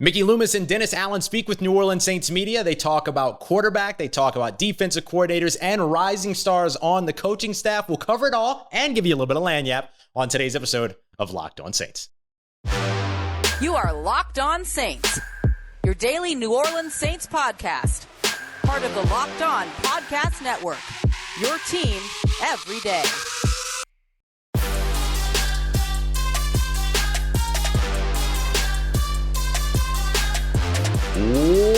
Mickey Loomis and Dennis Allen speak with New Orleans Saints media. They talk about quarterback, they talk about defensive coordinators, and rising stars on the coaching staff. We'll cover it all and give you a little bit of lagniappe on today's episode of Locked On Saints. You are Locked On Saints, your daily New Orleans Saints podcast. Part of the Locked On Podcast Network, your team every day.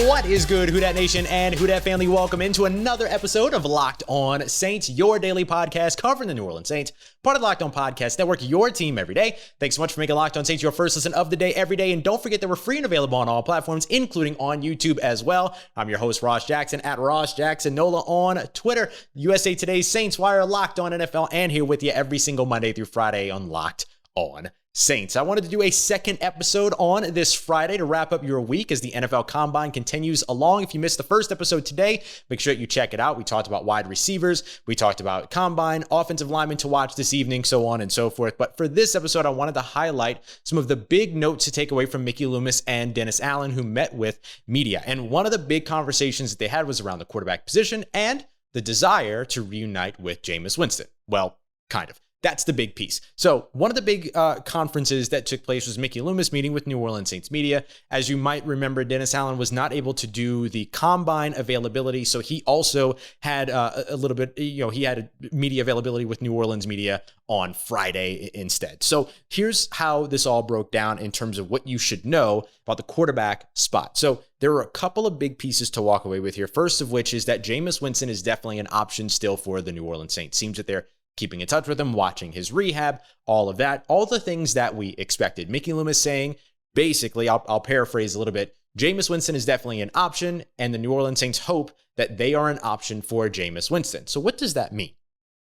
What is good, Who Dat Nation and Who Dat family? Welcome into another episode of Locked On Saints, your daily podcast covering the New Orleans Saints, part of the Locked On Podcast Network, your team every day. Thanks so much for making Locked On Saints your first listen of the day every day. And don't forget that we're free and available on all platforms, including on YouTube as well. I'm your host, Ross Jackson, at Ross Jackson Nola on Twitter. USA Today's Saints Wire, Locked On NFL, and here with you every single Monday through Friday on Locked On Saints. I wanted to do a second episode on this Friday to wrap up your week as the NFL Combine continues along. If you missed the first episode today, make sure you check it out. We talked about wide receivers, we talked about Combine, offensive linemen to watch this evening, so on and so forth. But for this episode, I wanted to highlight some of the big notes to take away from Mickey Loomis and Dennis Allen, who met with media. And one of the big conversations that they had was around the quarterback position and the desire to reunite with Jameis Winston. Well, kind of. That's the big piece. So one of the big conferences that took place was Mickey Loomis meeting with New Orleans Saints media. As you might remember, Dennis Allen was not able to do the Combine availability, so he also had a little bit, he had media availability with New Orleans media on Friday instead. So here's how this all broke down in terms of what you should know about the quarterback spot. So there were a couple of big pieces to walk away with here. First of which is that Jameis Winston is definitely an option still for the New Orleans Saints. Seems that they're keeping in touch with him, watching his rehab, all of that, all the things that we expected. Mickey Loomis saying, basically, I'll paraphrase a little bit, Jameis Winston is definitely an option, and the New Orleans Saints hope that they are an option for Jameis Winston. So what does that mean?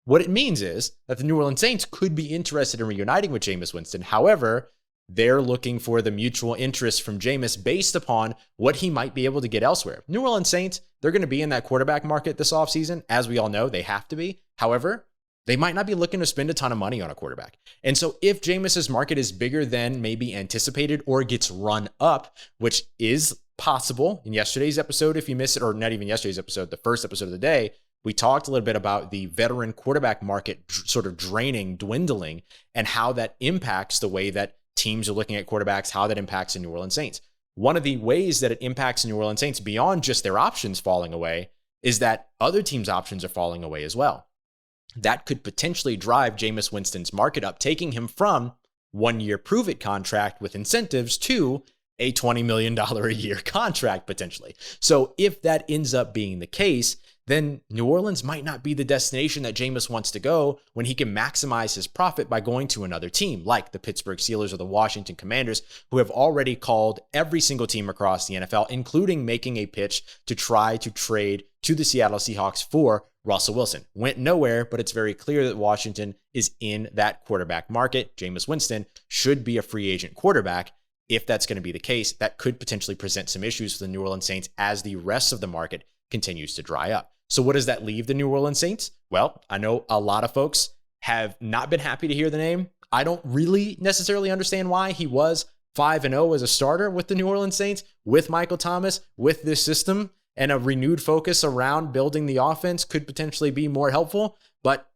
What it means is that the New Orleans Saints could be interested in reuniting with Jameis Winston. However, they're looking for the mutual interest from Jameis based upon what he might be able to get elsewhere. New Orleans Saints, they're going to be in that quarterback market this offseason. As we all know, they have to be. However, they might not be looking to spend a ton of money on a quarterback. And so if Jameis's market is bigger than maybe anticipated or gets run up, which is possible, in yesterday's episode, if you missed it, or not even yesterday's episode, the first episode of the day, we talked a little bit about the veteran quarterback market sort of dwindling, and how that impacts the way that teams are looking at quarterbacks, how that impacts the New Orleans Saints. One of the ways that it impacts the New Orleans Saints beyond just their options falling away is that other teams' options are falling away as well. That could potentially drive Jameis Winston's market up, taking him from 1-year prove-it contract with incentives to a $20 million a year contract potentially. So if that ends up being the case, then New Orleans might not be the destination that Jameis wants to go when he can maximize his profit by going to another team like the Pittsburgh Steelers or the Washington Commanders, who have already called every single team across the NFL, including making a pitch to try to trade to the Seattle Seahawks for Russell Wilson. Went nowhere, but it's very clear that Washington is in that quarterback market. Jameis Winston should be a free agent quarterback. If that's going to be the case, that could potentially present some issues for the New Orleans Saints as the rest of the market continues to dry up. So what does that leave the New Orleans Saints? Well, I know a lot of folks have not been happy to hear the name. I don't really necessarily understand why. He was 5-0 as a starter with the New Orleans Saints, with Michael Thomas, with this system, and a renewed focus around building the offense could potentially be more helpful. But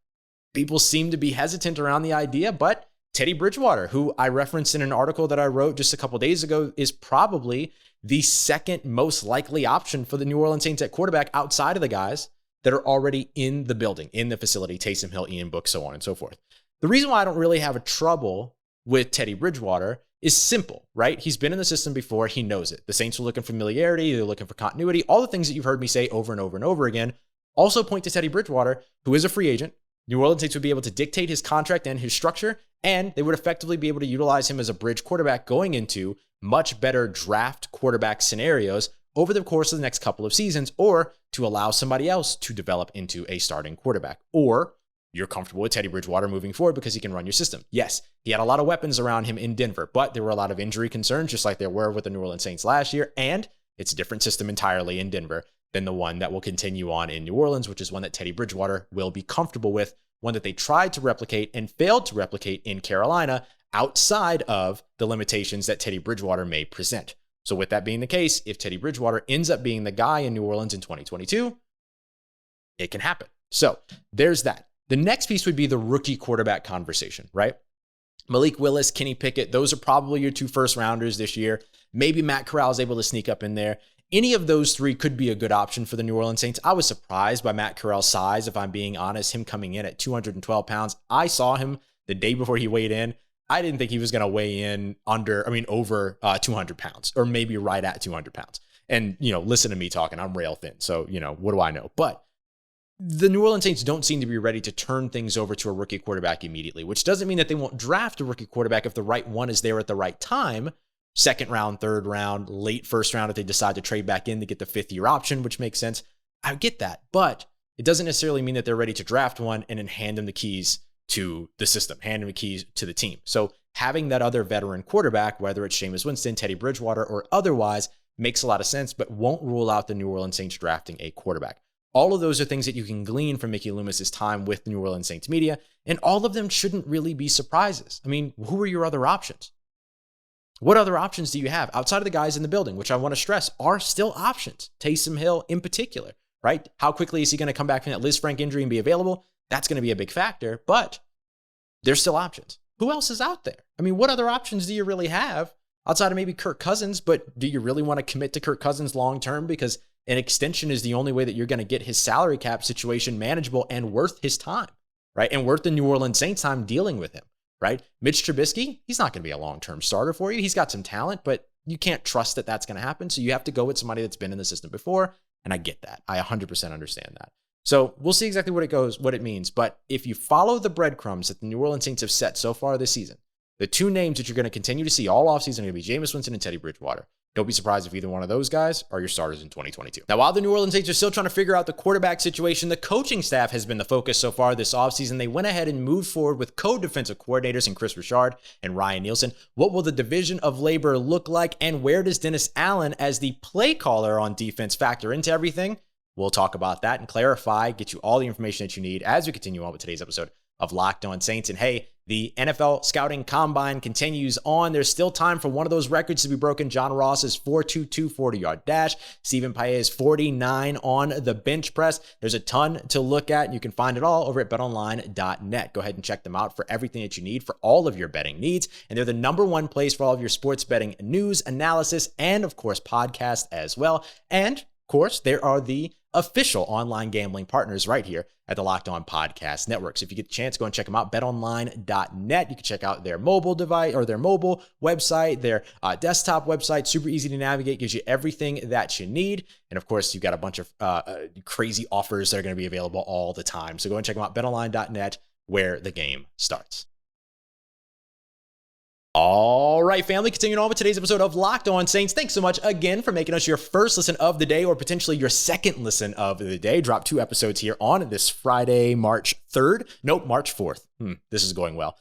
people seem to be hesitant around the idea. But Teddy Bridgewater, who I referenced in an article that I wrote just a couple days ago, is probably the second most likely option for the New Orleans Saints at quarterback outside of the guys that are already in the building, in the facility, Taysom Hill, Ian Book, so on and so forth. The reason why I don't really have a trouble with Teddy Bridgewater is simple, right? He's been in the system before. He knows it. The Saints are looking for familiarity. They're looking for continuity. All the things that you've heard me say over and over and over again also point to Teddy Bridgewater, who is a free agent. New Orleans Saints would be able to dictate his contract and his structure, and they would effectively be able to utilize him as a bridge quarterback going into much better draft quarterback scenarios over the course of the next couple of seasons, or to allow somebody else to develop into a starting quarterback. Or you're comfortable with Teddy Bridgewater moving forward because he can run your system. Yes, he had a lot of weapons around him in Denver, but there were a lot of injury concerns, just like there were with the New Orleans Saints last year, and it's a different system entirely in Denver than the one that will continue on in New Orleans, which is one that Teddy Bridgewater will be comfortable with, one that they tried to replicate and failed to replicate in Carolina outside of the limitations that Teddy Bridgewater may present. So with that being the case, if Teddy Bridgewater ends up being the guy in New Orleans in 2022, it can happen. So there's that. The next piece would be the rookie quarterback conversation, right? Malik Willis, Kenny Pickett, those are probably your 2 first rounders this year. Maybe Matt Corral is able to sneak up in there. Any of those 3 could be a good option for the New Orleans Saints. I was surprised by Matt Corral's size, if I'm being honest, him coming in at 212 pounds. I saw him the day before he weighed in. I didn't think he was going to weigh in over 200 pounds, or maybe right at 200 pounds. And, listen to me talking, I'm rail thin. So, what do I know? But the New Orleans Saints don't seem to be ready to turn things over to a rookie quarterback immediately, which doesn't mean that they won't draft a rookie quarterback if the right one is there at the right time. 2nd round, 3rd round, late 1st round if they decide to trade back in to get the 5th-year option, which makes sense. I get that, but it doesn't necessarily mean that they're ready to draft one and then hand them the keys to the system, hand them the keys to the team. So having that other veteran quarterback, whether it's Jameis Winston, Teddy Bridgewater, or otherwise, makes a lot of sense, but won't rule out the New Orleans Saints drafting a quarterback. All of those are things that you can glean from Mickey Loomis's time with the New Orleans Saints media, and all of them shouldn't really be surprises. I mean, who are your other options? What other options do you have outside of the guys in the building, which I want to stress are still options? Taysom Hill in particular, right? How quickly is he going to come back from that Liz Frank injury and be available? That's going to be a big factor, but there's still options. Who else is out there? I mean, what other options do you really have outside of maybe Kirk Cousins? But do you really want to commit to Kirk Cousins long term? Because an extension is the only way that you're going to get his salary cap situation manageable and worth his time, right? And worth the New Orleans Saints time dealing with him, right? Mitch Trubisky, he's not going to be a long-term starter for you. He's got some talent, but you can't trust that that's going to happen. So you have to go with somebody that's been in the system before. And I get that. I 100% understand that. So we'll see exactly what it means. But if you follow the breadcrumbs that the New Orleans Saints have set so far this season, the 2 names that you're going to continue to see all offseason are going to be Jameis Winston and Teddy Bridgewater. Don't be surprised if either one of those guys are your starters in 2022. Now, while the New Orleans Saints are still trying to figure out the quarterback situation, the coaching staff has been the focus so far this offseason. They went ahead and moved forward with co-defensive coordinators in Kris and Ryan Nielsen. What will the division of labor look like, and where does Dennis Allen as the play caller on defense factor into everything? We'll talk about that and clarify, get you all the information that you need as we continue on with today's episode of Locked On Saints. And hey, the NFL Scouting Combine continues on. There's still time for one of those records to be broken. John Ross's 4.22 40-yard dash. Stephen Paet's 49 on the bench press. There's a ton to look at, and you can find it all over at betonline.net. Go ahead and check them out for everything that you need for all of your betting needs. And they're the #1 place for all of your sports betting news, analysis, and of course, podcast as well. And of course, there are the official online gambling partners right here at the Locked On Podcast Network. So if you get a chance, go and check them out, betonline.net. You can check out their mobile device or their mobile website, their desktop website, super easy to navigate, gives you everything that you need. And of course, you've got a bunch of crazy offers that are going to be available all the time. So go and check them out, betonline.net, where the game starts. All right, family, continuing on with today's episode of Locked On Saints. Thanks so much again for making us your first listen of the day, or potentially your second listen of the day. Drop 2 episodes here on this Friday, March 3rd. Nope, March 4th. This is going well.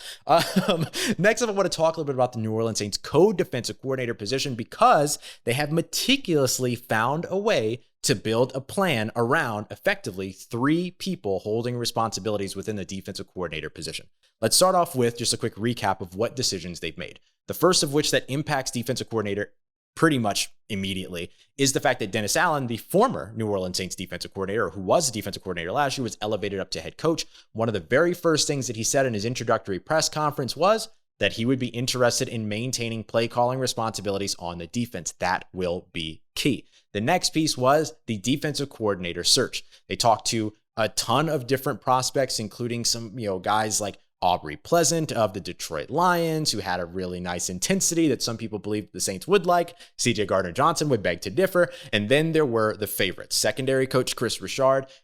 Next up, I want to talk a little bit about the New Orleans Saints co-defensive coordinator position, because they have meticulously found a way to build a plan around effectively 3 people holding responsibilities within the defensive coordinator position. Let's start off with just a quick recap of what decisions they've made. The first of which that impacts defensive coordinator pretty much immediately is the fact that Dennis Allen, the former New Orleans Saints defensive coordinator, who was a defensive coordinator last year, was elevated up to head coach. One of the very first things that he said in his introductory press conference was that he would be interested in maintaining play calling responsibilities on the defense. That will be key. The next piece was the defensive coordinator search. They talked to a ton of different prospects, including some, guys like Aubrey Pleasant of the Detroit Lions, who had a really nice intensity that some people believe the Saints would like. CJ Gardner-Johnson would beg to differ. And then there were the favorites, secondary coach Kris,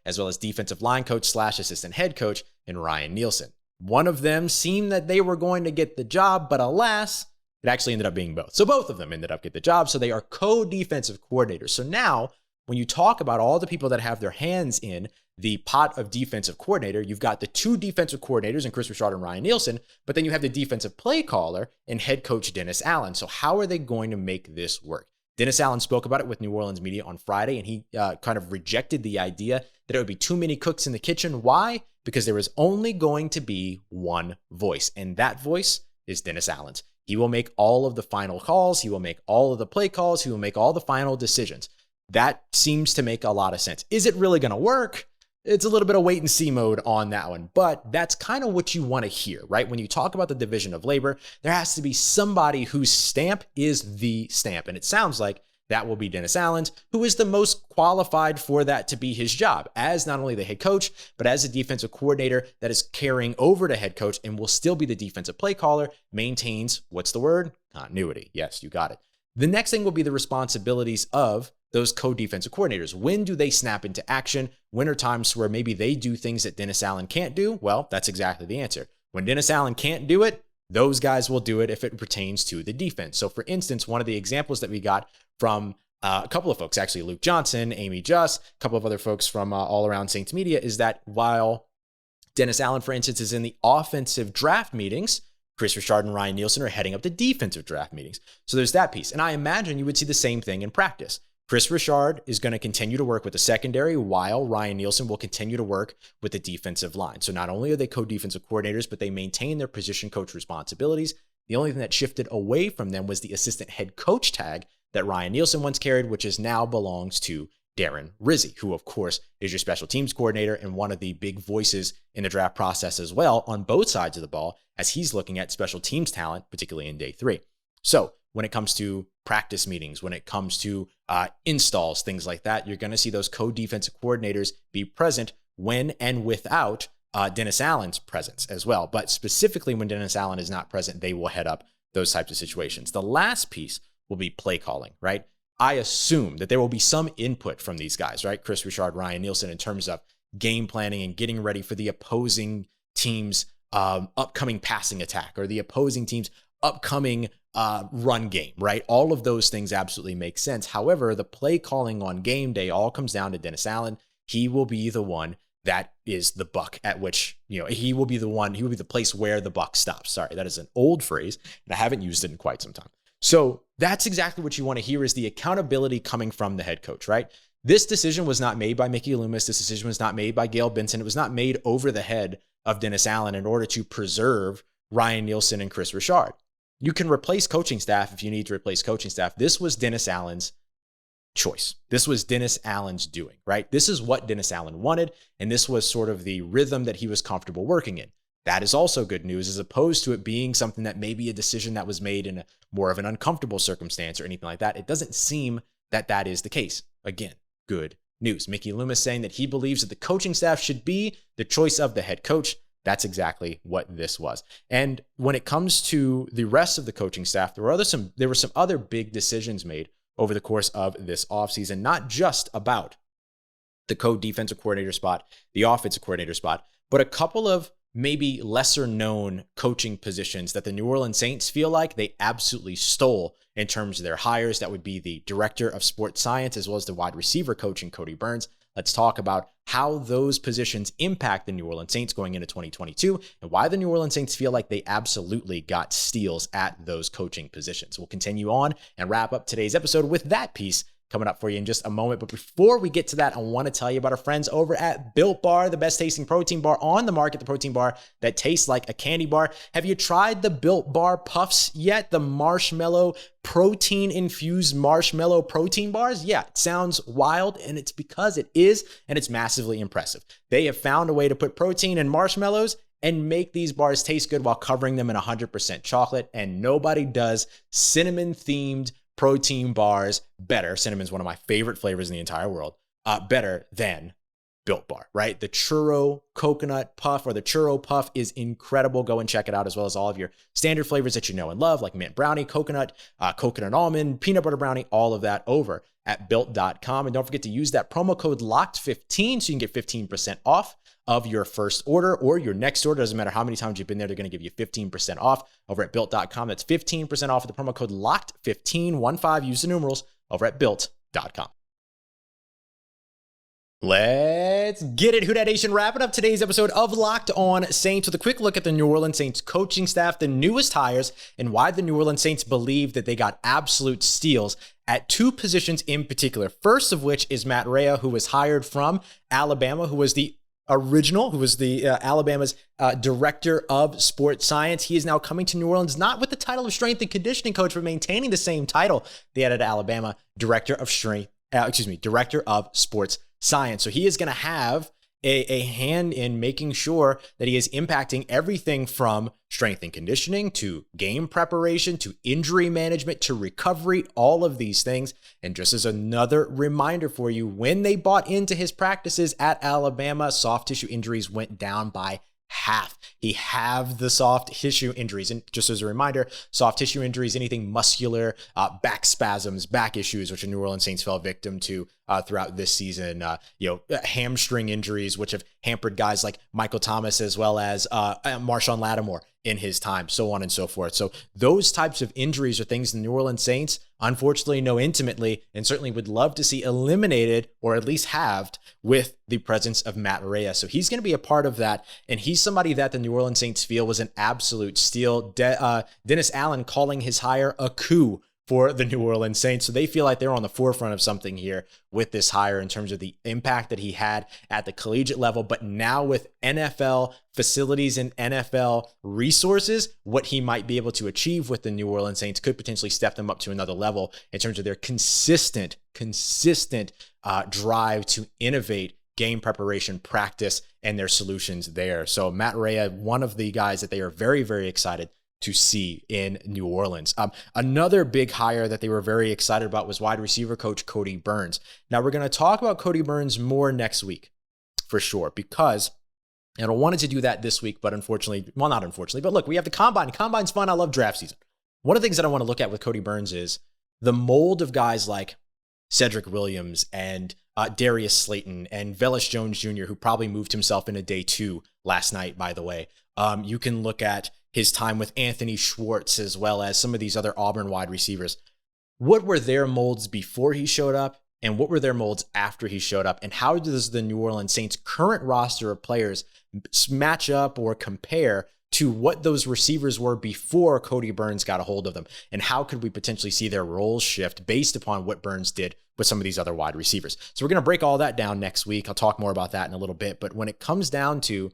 as well as defensive line coach / assistant head coach and Ryan Nielsen. One of them seemed that they were going to get the job, but alas, it actually ended up being both. So both of them ended up getting the job. So they are co-defensive coordinators. So now when you talk about all the people that have their hands in the pot of defensive coordinator, you've got the 2 defensive coordinators in Kris and Ryan Nielsen, but then you have the defensive play caller and head coach Dennis Allen. So how are they going to make this work? Dennis Allen spoke about it with New Orleans media on Friday, and he kind of rejected the idea that it would be too many cooks in the kitchen. Why? Because there is only going to be one voice, and that voice is Dennis Allen's. He will make all of the final calls. He will make all of the play calls. He will make all the final decisions. That seems to make a lot of sense. Is it really going to work? It's a little bit of wait and see mode on that one, but that's kind of what you want to hear, right? When you talk about the division of labor, there has to be somebody whose stamp is the stamp. And it sounds like that will be Dennis Allen's, who is the most qualified for that to be his job as not only the head coach, but as a defensive coordinator that is carrying over to head coach and will still be the defensive play caller, maintains, what's the word? Continuity. Yes, you got it. The next thing will be the responsibilities of those co-defensive coordinators. When do they snap into action? When are times where maybe they do things that Dennis Allen can't do? Well, that's exactly the answer. When Dennis Allen can't do it, those guys will do it if it pertains to the defense. So for instance, one of the examples that we got from a couple of folks, actually Luke Johnson, Amy Just, a couple of other folks from All Around Saints Media, is that while Dennis Allen, for instance, is in the offensive draft meetings, Kris Richard and Ryan Nielsen are heading up the defensive draft meetings. So there's that piece. And I imagine you would see the same thing in practice. Kris Richard is going to continue to work with the secondary while Ryan Nielsen will continue to work with the defensive line. So not only are they co-defensive coordinators, but they maintain their position coach responsibilities. The only thing that shifted away from them was the assistant head coach tag that Ryan Nielsen once carried, which is now belongs to Darren Rizzi, who of course is your special teams coordinator and one of the big voices in the draft process as well on both sides of the ball as he's looking at special teams talent, particularly in day 3. So when it comes to practice meetings, when it comes to installs, things like that, you're going to see those co-defensive coordinators be present when and without Dennis Allen's presence as well. But specifically when Dennis Allen is not present, they will head up those types of situations. The last piece will be play calling, right? I assume that there will be some input from these guys, right? Kris Richard, Ryan Nielsen, in terms of game planning and getting ready for the opposing team's upcoming passing attack or the opposing team's upcoming run game, right? All of those things absolutely make sense. However, the play calling on game day all comes down to Dennis Allen. He will be the one that is the buck at which, he will be the place where the buck stops. Sorry, that is an old phrase, and I haven't used it in quite some time. So that's exactly what you want to hear is the accountability coming from the head coach, right? This decision was not made by Mickey Loomis. This decision was not made by Gail Benson. It was not made over the head of Dennis Allen in order to preserve Ryan Nielsen and Kris Richard. You can replace coaching staff if you need to replace coaching staff. This was Dennis Allen's choice. This was Dennis Allen's doing, right? This is what Dennis Allen wanted, and this was sort of the rhythm that he was comfortable working in. That is also good news, as opposed to it being something that may be a decision that was made in more of an uncomfortable circumstance or anything like that. It doesn't seem that that is the case. Again, good news. Mickey Loomis saying that he believes that the coaching staff should be the choice of the head coach. That's exactly what this was. And when it comes to the rest of the coaching staff, there were some other big decisions made over the course of this offseason, not just about the co-defensive coordinator spot, the offensive coordinator spot, but a couple of maybe lesser known coaching positions that the New Orleans Saints feel like they absolutely stole in terms of their hires. That would be the director of sports science, as well as the wide receiver coach in Cody Burns. Let's talk about how those positions impact the New Orleans Saints going into 2022 and why the New Orleans Saints feel like they absolutely got steals at those coaching positions. We'll continue on and wrap up today's episode with that piece coming up for you in just a moment. But before we get to that, I want to tell you about our friends over at Built Bar, the best tasting protein bar on the market, the protein bar that tastes like a candy bar. Have you tried the Built Bar Puffs yet? The marshmallow protein-infused marshmallow protein bars? Yeah, it sounds wild, and it's because it is, and it's massively impressive. They have found a way to put protein in marshmallows and make these bars taste good while covering them in 100% chocolate, and nobody does cinnamon-themed protein bars better. Cinnamon's one of my favorite flavors in the entire world, better than Built Bar, right? The churro coconut puff or the churro puff is incredible. Go and check it out, as well as all of your standard flavors that you know and love, like mint brownie, coconut almond, peanut butter brownie, all of that over at built.com. And don't forget to use that promo code LOCKED15 so you can get 15% off of your first order or your next order. Doesn't matter how many times you've been there, they're going to give you 15% off over at built.com. That's 15% off with the promo code LOCKED15, use the numerals over at built.com. Let's get it, Who Dat Nation. Wrapping up today's episode of Locked On Saints with a quick look at the New Orleans Saints coaching staff, the newest hires, and why the New Orleans Saints believe that they got absolute steals at two positions in particular. First of which is Matt Rhea, who was hired from Alabama, who was the original, who was the Alabama's director of sports science. He is now coming to New Orleans, not with the title of strength and conditioning coach, but maintaining the same title they had at Alabama, director of sports science. So he is going to have a hand in making sure that he is impacting everything from strength and conditioning to game preparation to injury management to recovery, all of these things. And just as another reminder for you, when they bought into his practices at Alabama, soft tissue injuries went down by half. He halved the soft tissue injuries. And just as a reminder, soft tissue injuries, anything muscular, back spasms, back issues, which the New Orleans Saints fell victim to throughout this season, hamstring injuries, which have hampered guys like Michael Thomas as well as Marshawn Lattimore in his time, so on and so forth. So those types of injuries are things the New Orleans Saints unfortunately know intimately and certainly would love to see eliminated or at least halved with the presence of Matt Rhea. So he's going to be a part of that. And he's somebody that the New Orleans Saints feel was an absolute steal. Dennis Allen calling his hire a coup for the New Orleans Saints. So they feel like they're on the forefront of something here with this hire in terms of the impact that he had at the collegiate level. But now with NFL facilities and NFL resources, what he might be able to achieve with the New Orleans Saints could potentially step them up to another level in terms of their consistent drive to innovate game preparation, practice, and their solutions there. So Matt Rhea, one of the guys that they are very, very excited to see in New Orleans. Another big hire that they were very excited about was wide receiver coach Cody Burns. Now we're going to talk about Cody Burns more next week for sure, because and I wanted to do that this week, but unfortunately, well, not unfortunately, but look, we have the combine. Combine's fun. I love draft season. One of the things that I want to look at with Cody Burns is the mold of guys like Cedric Williams and Darius Slayton and Velus Jones Jr., who probably moved himself into day 2 last night, by the way. You can look at his time with Anthony Schwartz as well as some of these other Auburn wide receivers. What were their molds before he showed up and what were their molds after he showed up? And how does the New Orleans Saints current roster of players match up or compare to what those receivers were before Cody Burns got a hold of them? And how could we potentially see their roles shift based upon what Burns did with some of these other wide receivers? So we're going to break all that down next week. I'll talk more about that in a little bit. But when it comes down to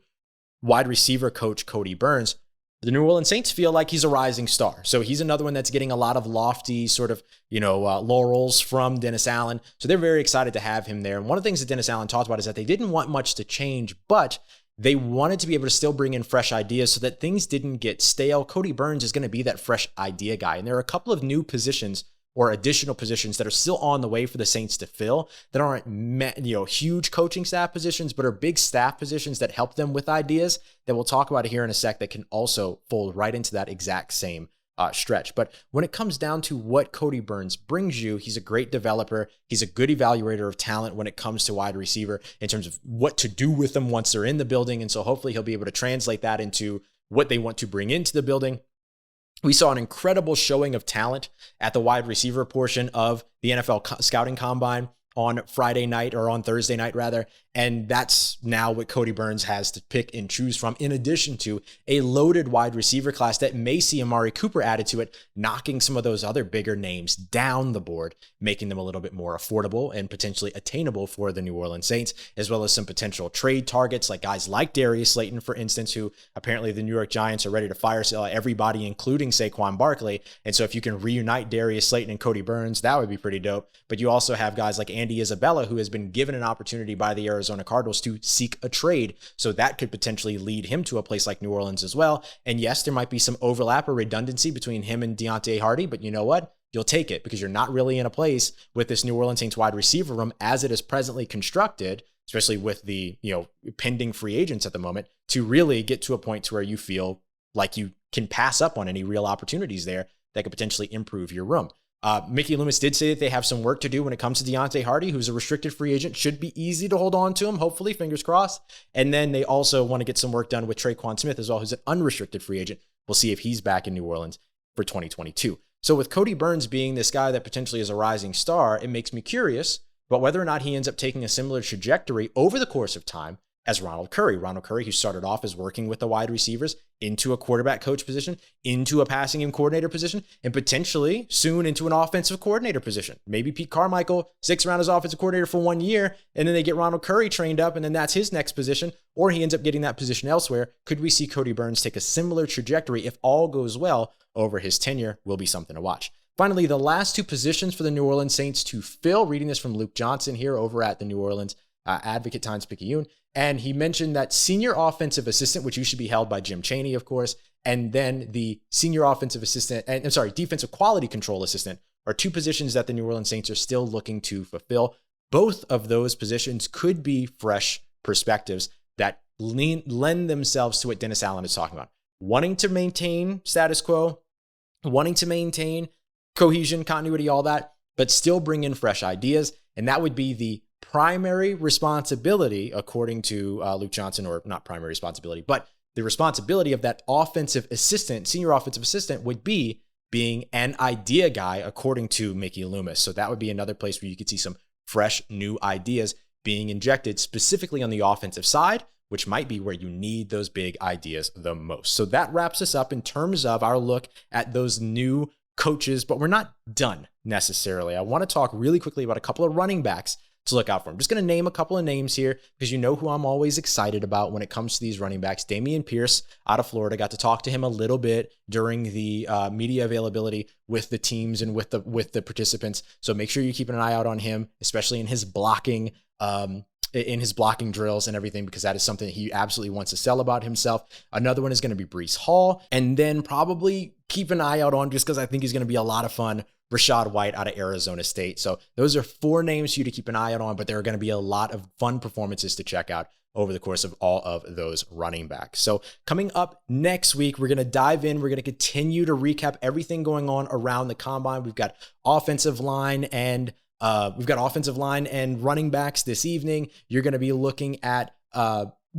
wide receiver coach Cody Burns, the New Orleans Saints feel like he's a rising star. So he's another one that's getting a lot of lofty sort of, laurels from Dennis Allen. So they're very excited to have him there. And one of the things that Dennis Allen talked about is that they didn't want much to change, but they wanted to be able to still bring in fresh ideas so that things didn't get stale. Cody Burns is going to be that fresh idea guy. And there are a couple of new positions or additional positions that are still on the way for the Saints to fill that aren't, huge coaching staff positions, but are big staff positions that help them with ideas that we'll talk about here in a sec that can also fold right into that exact same stretch. But when it comes down to what Cody Burns brings you, he's a great developer. He's a good evaluator of talent when it comes to wide receiver in terms of what to do with them once they're in the building. And so hopefully he'll be able to translate that into what they want to bring into the building. We saw an incredible showing of talent at the wide receiver portion of the NFL scouting combine on Friday night, or on Thursday night rather. And that's now what Cody Burns has to pick and choose from, in addition to a loaded wide receiver class that may see Amari Cooper added to it, knocking some of those other bigger names down the board, making them a little bit more affordable and potentially attainable for the New Orleans Saints, as well as some potential trade targets like guys like Darius Slayton, for instance, who apparently the New York Giants are ready to fire sale everybody, including Saquon Barkley. And so if you can reunite Darius Slayton and Cody Burns, that would be pretty dope. But you also have guys like Andy Isabella, who has been given an opportunity by the Arizona Cardinals to seek a trade. So that could potentially lead him to a place like New Orleans as well. And yes, there might be some overlap or redundancy between him and Deontay Hardy, but you know what? You'll take it because you're not really in a place with this New Orleans Saints wide receiver room as it is presently constructed, especially with the, pending free agents at the moment, to really get to a point to where you feel like you can pass up on any real opportunities there that could potentially improve your room. Mickey Loomis did say that they have some work to do when it comes to Deontay Hardy, who's a restricted free agent. Should be easy to hold on to him, hopefully, fingers crossed. And then they also want to get some work done with Traquan Smith as well, who's an unrestricted free agent. We'll see if he's back in New Orleans for 2022. So with Cody Burns being this guy that potentially is a rising star, it makes me curious about whether or not he ends up taking a similar trajectory over the course of time as Ronald Curry. Ronald Curry, who started off as working with the wide receivers into a quarterback coach position, into a passing game coordinator position, and potentially soon into an offensive coordinator position. Maybe Pete Carmichael sticks around as offensive coordinator for 1 year, and then they get Ronald Curry trained up, and then that's his next position, or he ends up getting that position elsewhere. Could we see Cody Burns take a similar trajectory if all goes well over his tenure? Will be something to watch. Finally, the last two positions for the New Orleans Saints to fill, reading this from Luke Johnson here over at the New Orleans Advocate Times-Picayune, and he mentioned that senior offensive assistant, which used to be held by Jim Chaney, of course, and then the senior offensive assistant, defensive quality control assistant are two positions that the New Orleans Saints are still looking to fulfill. Both of those positions could be fresh perspectives that lend themselves to what Dennis Allen is talking about. Wanting to maintain status quo, wanting to maintain cohesion, continuity, all that, but still bring in fresh ideas. And that would be the primary responsibility, according to Luke Johnson, or not primary responsibility, but the responsibility of that offensive assistant, senior offensive assistant, would be being an idea guy, according to Mickey Loomis. So that would be another place where you could see some fresh new ideas being injected specifically on the offensive side, which might be where you need those big ideas the most. So that wraps us up in terms of our look at those new coaches, but we're not done necessarily. I want to talk really quickly about a couple of running backs to look out for. I'm just going to name a couple of names here because you know who I'm always excited about when it comes to these running backs. Dameon Pierce out of Florida. Got to talk to him a little bit during the media availability with the teams and with the participants. So make sure you keep an eye out on him, especially in his blocking drills and everything, because that is something that he absolutely wants to sell about himself. Another one is going to be Breece Hall, and then probably keep an eye out on, just because I think he's going to be a lot of fun, Rachaad White out of Arizona State. So those are 4 names for you to keep an eye out on, but there are going to be a lot of fun performances to check out over the course of all of those running backs. So coming up next week, we're going to dive in. We're going to continue to recap everything going on around the combine. We've got offensive line and running backs this evening. You're going to be looking at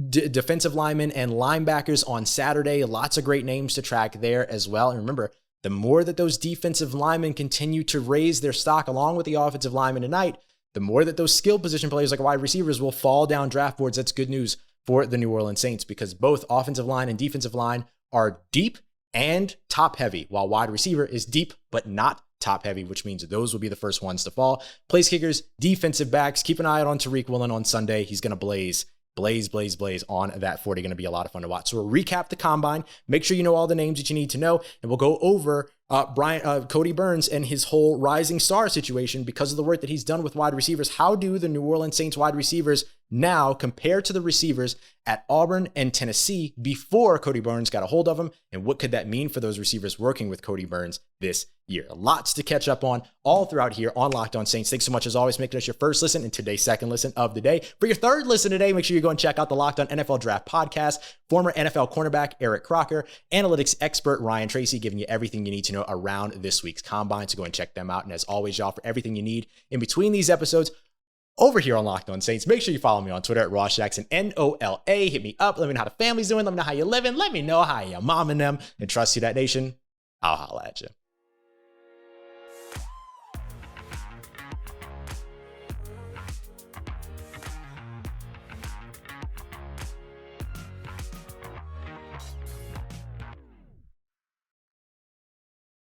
defensive linemen and linebackers on Saturday. Lots of great names to track there as well. And remember, the more that those defensive linemen continue to raise their stock along with the offensive linemen tonight, the more that those skill position players like wide receivers will fall down draft boards. That's good news for the New Orleans Saints, because both offensive line and defensive line are deep and top heavy, while wide receiver is deep but not top heavy, which means those will be the first ones to fall. Place kickers, defensive backs, keep an eye out on Tariq Woolen on Sunday. He's going to blaze on that 40. Going to be a lot of fun to watch. So we'll recap the combine. Make sure you know all the names that you need to know, and we'll go over Cody Burns and his whole rising star situation because of the work that he's done with wide receivers. How do the New Orleans Saints wide receivers now compare to the receivers at Auburn and Tennessee before Cody Burns got a hold of them? And what could that mean for those receivers working with Cody Burns this year? Lots to catch up on all throughout here on Locked On Saints. Thanks so much, as always, making us your first listen and today's second listen of the day. For your third listen today, make sure you go and check out the Locked On NFL Draft podcast. Former NFL cornerback Eric Crocker, analytics expert Ryan Tracy, giving you everything you need to know around this week's combine. So go and check them out. And as always, y'all, for everything you need in between these episodes, over here on Locked On Saints, make sure you follow me on Twitter at Ross Jackson, NOLA. Hit me up. Let me know how the family's doing. Let me know how you're living. Let me know how your mom and them. And trust you, that nation. I'll holla at you.